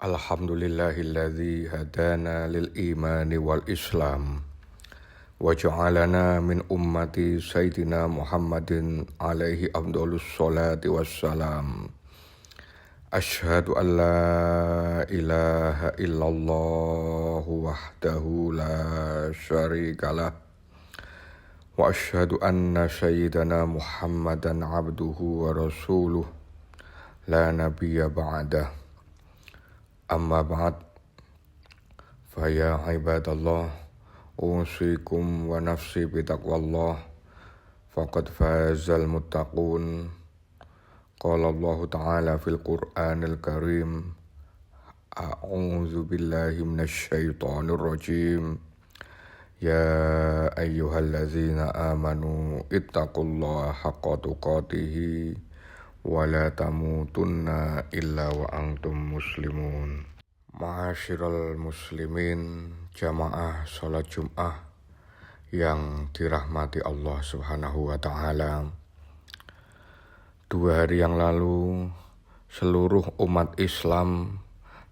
Alhamdulillahilladzi hadana lil imani wal islam wa ja'alana min ummati sayyidina Muhammadin alaihi afdhalus salati wassalam. Asyhadu an la ilaha illallah wahdahu la syarikalah wa asyhadu anna sayyidana Muhammadan abduhu wa rasuluh la nabiyya ba'dah. Amma ba'd, faya ibadallah, usikum wa nafsi bitaqwallah, faqad fazal muttaqun. Qala Allah Ta'ala fil Qur'anil Karim, a'udzu billahi minasy syaithanir rajim. Ya ayyuhallazina amanu ittaqullaha haqqa tuqatih wa la tamutunna illa wa antum muslimun. Ma'asyiral muslimin, jamaah salat Jum'ah yang dirahmati Allah Subhanahu wa taala. 2 hari yang lalu seluruh umat Islam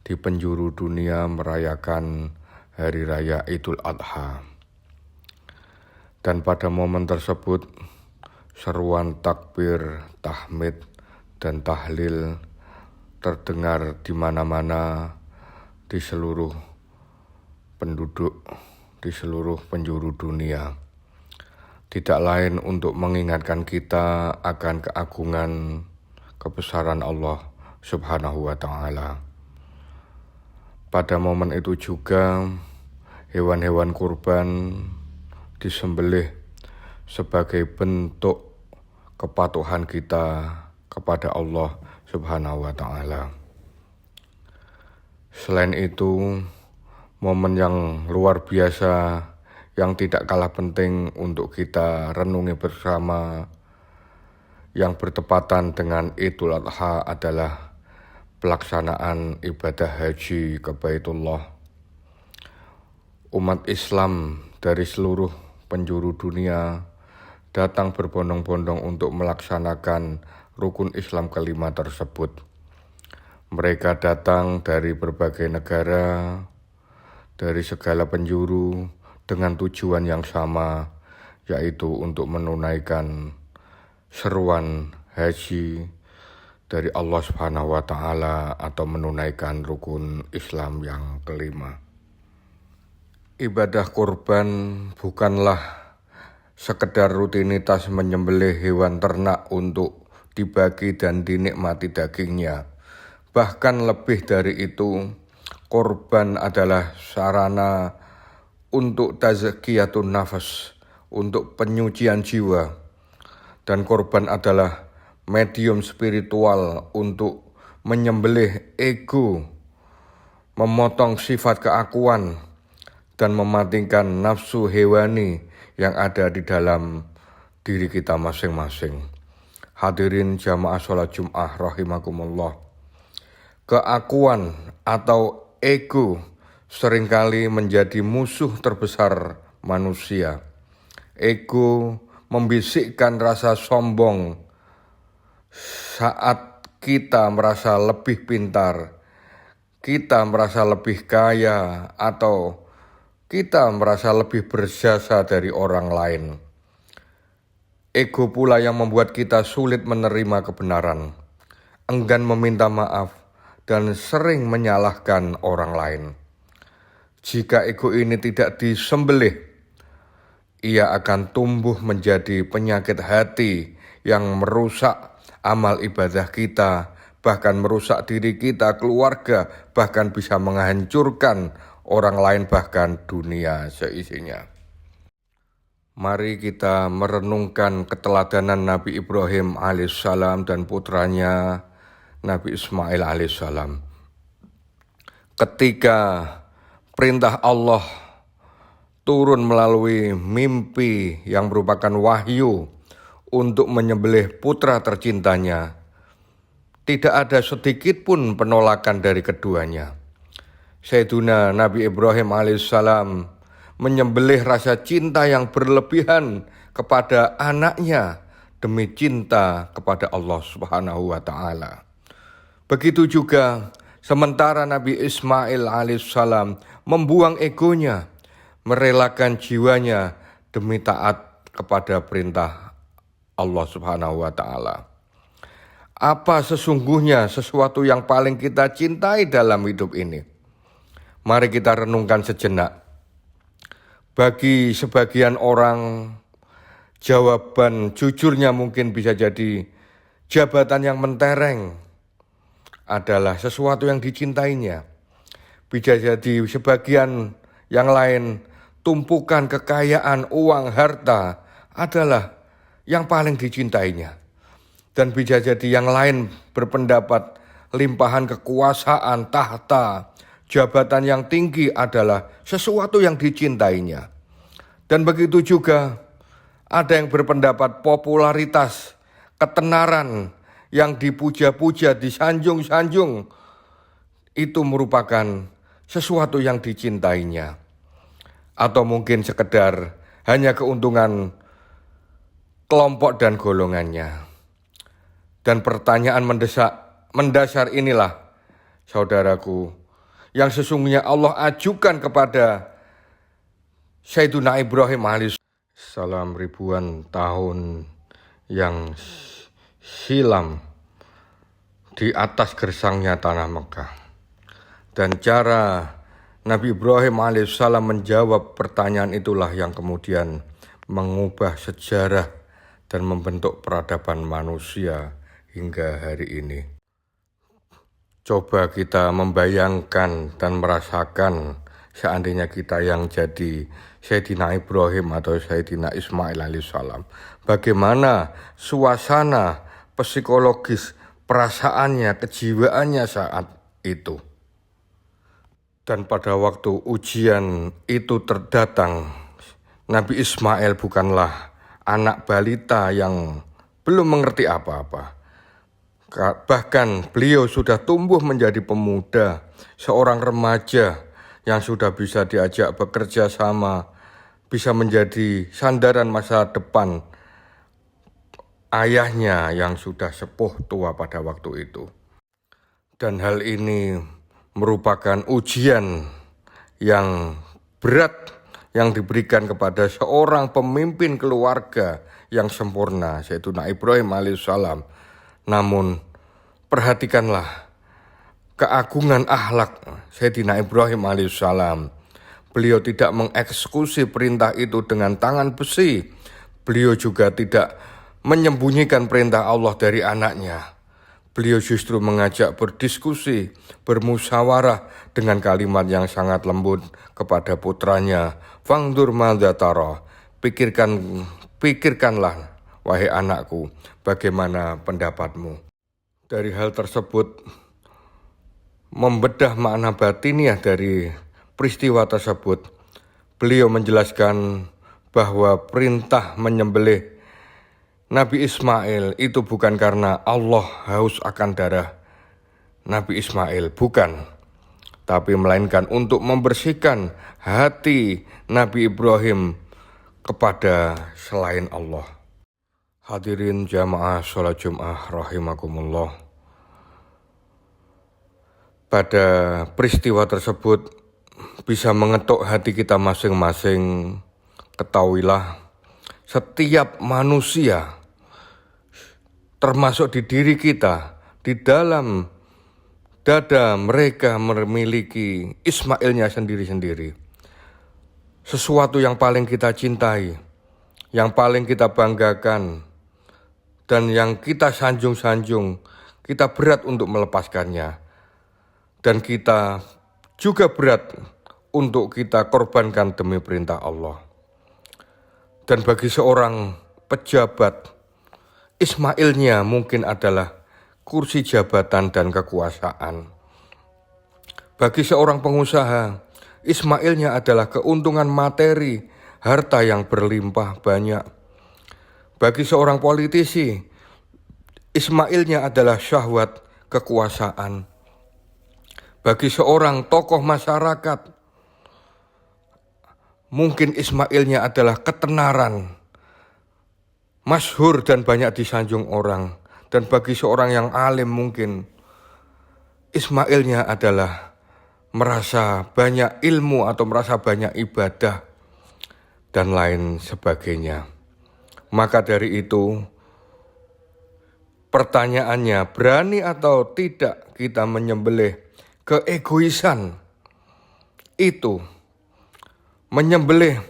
di penjuru dunia merayakan hari raya Idul Adha. Dan pada momen tersebut seruan takbir, tahmid dan tahlil terdengar di mana-mana di seluruh penduduk, di seluruh penjuru dunia. Tidak lain untuk mengingatkan kita akan keagungan, kebesaran Allah Subhanahu wa taala. Pada momen itu juga hewan-hewan kurban disembelih sebagai bentuk kepatuhan kita kepada Allah Subhanahu wa taala. Selain itu, momen yang luar biasa yang tidak kalah penting untuk kita renungi bersama yang bertepatan dengan Idul Adha adalah pelaksanaan ibadah haji ke Baitullah. Umat Islam dari seluruh penjuru dunia datang berbondong-bondong untuk melaksanakan rukun Islam kelima tersebut. Mereka datang dari berbagai negara, dari segala penjuru dengan tujuan yang sama, yaitu untuk menunaikan seruan haji dari Allah Subhanahu wa taala atau menunaikan rukun Islam yang kelima. Ibadah kurban bukanlah sekedar rutinitas menyembelih hewan ternak untuk dibagi dan dinikmati dagingnya. Bahkan lebih dari itu, kurban adalah sarana untuk tazkiyatun nafas, untuk penyucian jiwa. Dan kurban adalah medium spiritual untuk menyembelih ego, memotong sifat keakuan, dan mematikan nafsu hewani yang ada di dalam diri kita masing-masing. Hadirin jamaah sholat Jum'ah rahimakumullah. Keakuan atau ego seringkali menjadi musuh terbesar manusia. Ego membisikkan rasa sombong saat kita merasa lebih pintar, kita merasa lebih kaya, atau kita merasa lebih berjasa dari orang lain. Ego pula yang membuat kita sulit menerima kebenaran, enggan meminta maaf, dan sering menyalahkan orang lain. Jika ego ini tidak disembelih, ia akan tumbuh menjadi penyakit hati yang merusak amal ibadah kita, bahkan merusak diri kita, keluarga, bahkan bisa menghancurkan orang lain, bahkan dunia seisinya. Mari kita merenungkan keteladanan Nabi Ibrahim alaihissalam dan putranya Nabi Ismail alaihissalam. Ketika perintah Allah turun melalui mimpi yang merupakan wahyu untuk menyembelih putra tercintanya, tidak ada sedikit pun penolakan dari keduanya. Sayyiduna Nabi Ibrahim alaihissalam menyembelih rasa cinta yang berlebihan kepada anaknya demi cinta kepada Allah Subhanahu wa taala. Begitu juga Sementara Nabi Ismail alaihissalam membuang egonya, merelakan jiwanya demi taat kepada perintah Allah Subhanahu wa Ta'ala. Apa sesungguhnya sesuatu yang paling kita cintai dalam hidup ini? Mari kita renungkan sejenak. Bagi sebagian orang, jawaban jujurnya mungkin bisa jadi jabatan yang mentereng adalah sesuatu yang dicintainya. Bisa jadi sebagian yang lain, tumpukan kekayaan, uang, harta adalah yang paling dicintainya. Dan bisa jadi yang lain berpendapat limpahan kekuasaan, tahta, jabatan yang tinggi adalah sesuatu yang dicintainya. Dan begitu juga ada yang berpendapat popularitas, ketenaran yang dipuja-puja, disanjung-sanjung, itu merupakan sesuatu yang dicintainya. Atau mungkin sekedar hanya keuntungan kelompok dan golongannya. Dan pertanyaan mendasar inilah, saudaraku, yang sesungguhnya Allah ajukan kepada Sayyidina Ibrahim alaihissalam ribuan tahun yang silam di atas gersangnya tanah Mekah. Dan cara Nabi Ibrahim alaihissalam menjawab pertanyaan itulah yang kemudian mengubah sejarah dan membentuk peradaban manusia hingga hari ini. Coba kita membayangkan dan merasakan seandainya kita yang jadi Sayyidina Ibrahim atau Sayyidina Ismail alaihissalam. Bagaimana suasana psikologis, perasaannya, kejiwaannya saat itu. Dan pada waktu ujian itu terdatang, Nabi Ismail bukanlah anak balita yang belum mengerti apa-apa. Bahkan beliau sudah tumbuh menjadi pemuda, seorang remaja yang sudah bisa diajak bekerja sama, bisa menjadi sandaran masa depan ayahnya yang sudah sepuh tua pada waktu itu. Dan hal ini merupakan ujian yang berat yang diberikan kepada seorang pemimpin keluarga yang sempurna, yaitu Nabi Ibrahim alaihissalam. Namun perhatikanlah keagungan akhlak Sayyidina Ibrahim alaihissalam. Beliau tidak mengeksekusi perintah itu dengan tangan besi. Beliau juga tidak menyembunyikan perintah Allah dari anaknya. Beliau justru mengajak berdiskusi, bermusyawarah dengan kalimat yang sangat lembut kepada putranya. Fangdur madza tara, pikirkanlah wahai anakku, bagaimana pendapatmu. Dari hal tersebut, membedah makna batiniah dari peristiwa tersebut, beliau menjelaskan bahwa perintah menyembelih Nabi Ismail itu bukan karena Allah haus akan darah Nabi Ismail, bukan. Tapi melainkan untuk membersihkan hati Nabi Ibrahim kepada selain Allah. Hadirin jamaah sholat Jum'ah rahimakumullah. Pada peristiwa tersebut bisa mengetuk hati kita masing-masing. Ketahuilah, setiap manusia, termasuk di diri kita, di dalam dada mereka memiliki Ismailnya sendiri-sendiri. Sesuatu yang paling kita cintai, yang paling kita banggakan, dan yang kita sanjung-sanjung, kita berat untuk melepaskannya. Dan kita juga berat untuk kita korbankan demi perintah Allah. Dan bagi seorang pejabat, Ismailnya mungkin adalah kursi jabatan dan kekuasaan. Bagi seorang pengusaha, Ismailnya adalah keuntungan materi, harta yang berlimpah banyak. Bagi seorang politisi, Ismailnya adalah syahwat kekuasaan. Bagi seorang tokoh masyarakat, mungkin Ismailnya adalah ketenaran, masyhur dan banyak disanjung orang. Dan bagi seorang yang alim mungkin Ismailnya adalah merasa banyak ilmu atau merasa banyak ibadah dan lain sebagainya. Maka dari itu, pertanyaannya, berani atau tidak kita menyembelih keegoisan itu, menyembelih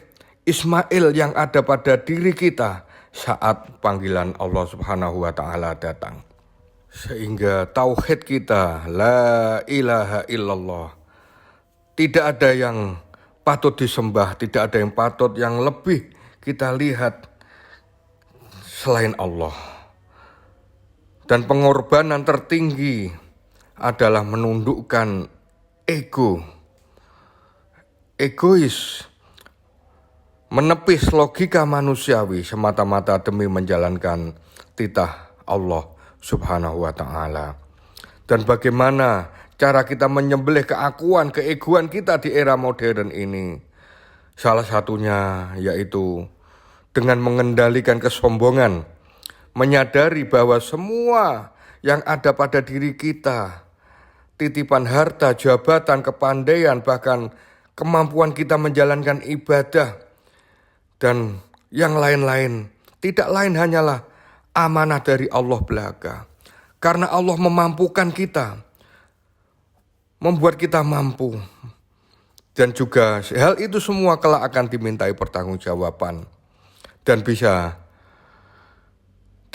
Ismail yang ada pada diri kita saat panggilan Allah Subhanahu wa Ta'ala datang, sehingga tauhid kita, la ilaha illallah, tidak ada yang patut disembah, tidak ada yang patut yang lebih kita lihat selain Allah. Dan pengorbanan tertinggi adalah menundukkan egois, menepis logika manusiawi semata-mata demi menjalankan titah Allah Subhanahu wa Ta'ala. Dan bagaimana cara kita menyembelih keegoan kita di era modern ini? Salah satunya yaitu dengan mengendalikan kesombongan, menyadari bahwa semua yang ada pada diri kita, titipan harta, jabatan, kepandaian, bahkan kemampuan kita menjalankan ibadah, dan yang lain-lain, tidak lain hanyalah amanah dari Allah belaka. Karena Allah memampukan kita, membuat kita mampu. Dan juga hal itu semua kelak akan dimintai pertanggungjawaban dan bisa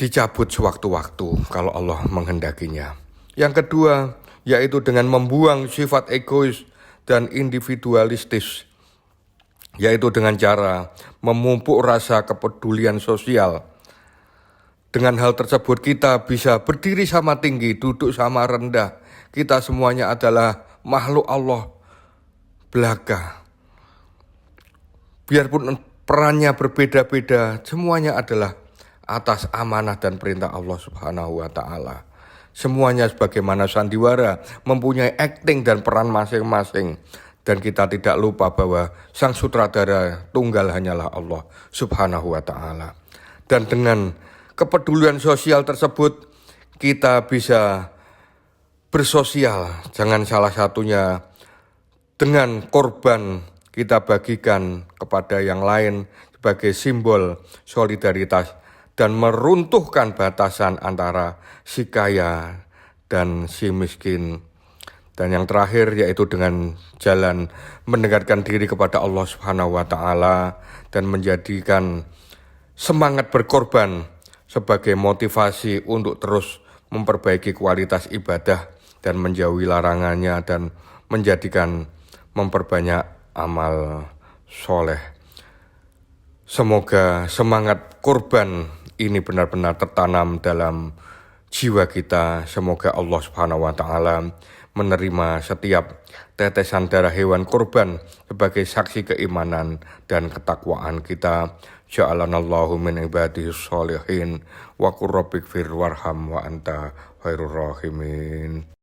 dicabut sewaktu-waktu kalau Allah menghendakinya. Yang kedua, yaitu dengan membuang sifat egois dan individualistis, yaitu dengan cara memupuk rasa kepedulian sosial. Dengan hal tersebut kita bisa berdiri sama tinggi, duduk sama rendah. Kita semuanya adalah makhluk Allah belaka. Biarpun perannya berbeda-beda, semuanya adalah atas amanah dan perintah Allah Subhanahu wa Ta'ala. Semuanya sebagaimana sandiwara mempunyai akting dan peran masing-masing. Dan kita tidak lupa bahwa sang sutradara tunggal hanyalah Allah Subhanahu wa Ta'ala. Dan dengan kepedulian sosial tersebut kita bisa bersosial. Jangan salah satunya dengan korban kita bagikan kepada yang lain sebagai simbol solidaritas dan meruntuhkan batasan antara si kaya dan si miskin. Dan yang terakhir yaitu dengan jalan mendekatkan diri kepada Allah Subhanahu wa Ta'ala dan menjadikan semangat berkorban sebagai motivasi untuk terus memperbaiki kualitas ibadah dan menjauhi larangannya dan menjadikan memperbanyak amal soleh. Semoga semangat korban ini benar-benar tertanam dalam jiwa kita. Semoga Allah Subhanahu wa Ta'ala menerima setiap tetesan darah hewan korban sebagai saksi keimanan dan ketakwaan kita. Ja'alanallahu min ibadihi sholihin wa qur rabbikfir warham wa anta khairur rahimin.